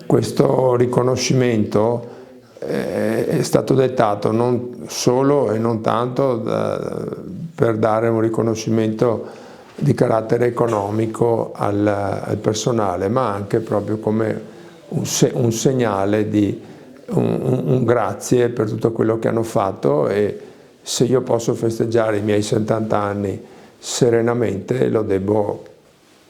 Questo riconoscimento è stato dettato non solo e non tanto per dare un riconoscimento di carattere economico al personale, ma anche proprio come un segnale di un grazie per tutto quello che hanno fatto, e se io posso festeggiare i miei 70 anni serenamente lo debbo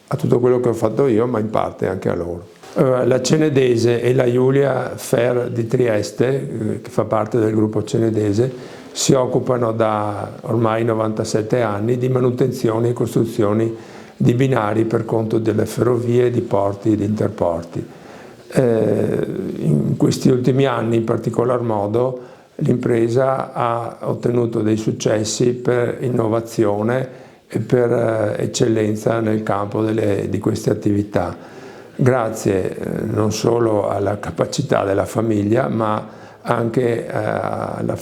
a tutto quello che ho fatto io, ma in parte anche a loro. La Cenedese e la Julia Fer di Trieste, che fa parte del gruppo Cenedese, si occupano da ormai 97 anni di manutenzione e costruzioni di binari per conto delle ferrovie, di porti e di interporti. In questi ultimi anni, in particolar modo, l'impresa ha ottenuto dei successi per innovazione e per eccellenza nel campo di queste attività, grazie non solo alla capacità della famiglia, ma anche alla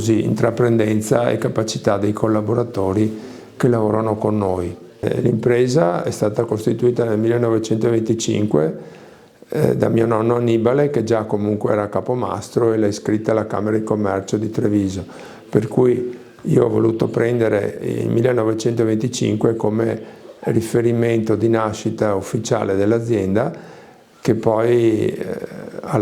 intraprendenza e capacità dei collaboratori che lavorano con noi. L'impresa è stata costituita nel 1925 da mio nonno Annibale, che già comunque era capomastro, e l'ha iscritta alla Camera di Commercio di Treviso, per cui io ho voluto prendere il 1925 come riferimento di nascita ufficiale dell'azienda, che poi ha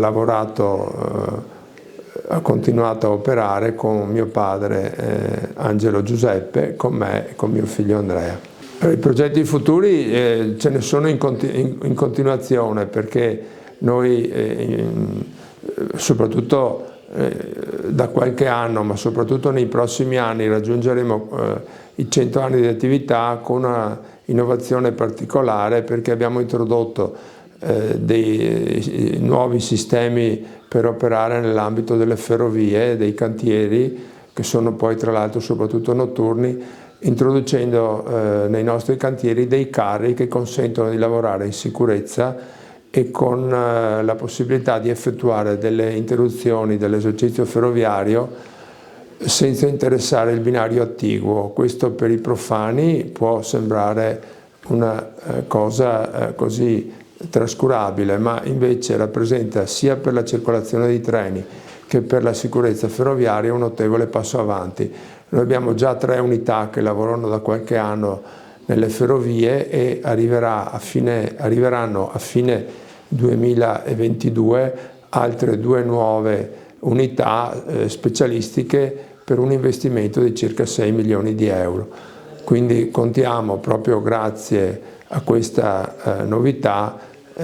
continuato a operare con mio padre Angelo Giuseppe, con me e con mio figlio Andrea. I progetti futuri ce ne sono in continuazione, perché noi soprattutto da qualche anno, ma soprattutto nei prossimi anni, raggiungeremo i 100 anni di attività con una innovazione particolare, perché abbiamo introdotto dei nuovi sistemi per operare nell'ambito delle ferrovie, dei cantieri, che sono poi tra l'altro soprattutto notturni, introducendo nei nostri cantieri dei carri che consentono di lavorare in sicurezza e con la possibilità di effettuare delle interruzioni dell'esercizio ferroviario senza interessare il binario attiguo. Questo per i profani può sembrare una cosa così trascurabile, ma invece rappresenta sia per la circolazione dei treni che per la sicurezza ferroviaria un notevole passo avanti. Noi abbiamo già 3 unità che lavorano da qualche anno nelle ferrovie e arriveranno a fine 2022 altre 2 nuove unità specialistiche per un investimento di circa 6 milioni di euro. Quindi contiamo, proprio grazie a questa novità,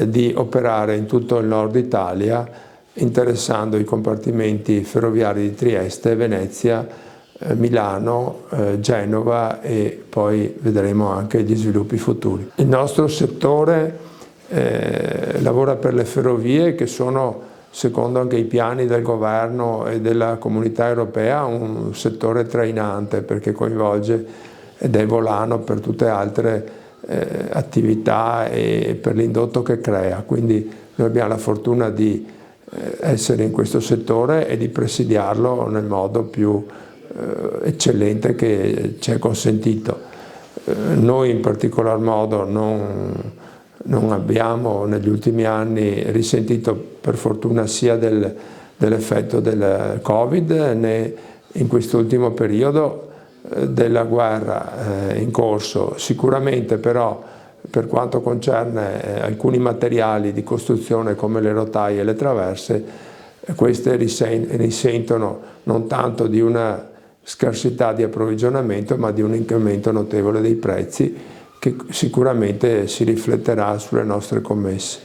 di operare in tutto il nord Italia, interessando i compartimenti ferroviari di Trieste, Venezia, Milano, Genova, e poi vedremo anche gli sviluppi futuri. Il nostro settore lavora per le ferrovie, che sono, secondo anche i piani del governo e della comunità europea, un settore trainante, perché coinvolge ed è volano per tutte le altre attività e per l'indotto che crea. Quindi noi abbiamo la fortuna di essere in questo settore e di presidiarlo nel modo più eccellente che ci è consentito. Noi in particolar modo non abbiamo negli ultimi anni risentito, per fortuna, sia dell'effetto del Covid, né in quest'ultimo periodo della guerra in corso. Sicuramente però, per quanto concerne alcuni materiali di costruzione come le rotaie e le traverse, queste risentono non tanto di una scarsità di approvvigionamento, ma di un incremento notevole dei prezzi, che sicuramente si rifletterà sulle nostre commesse.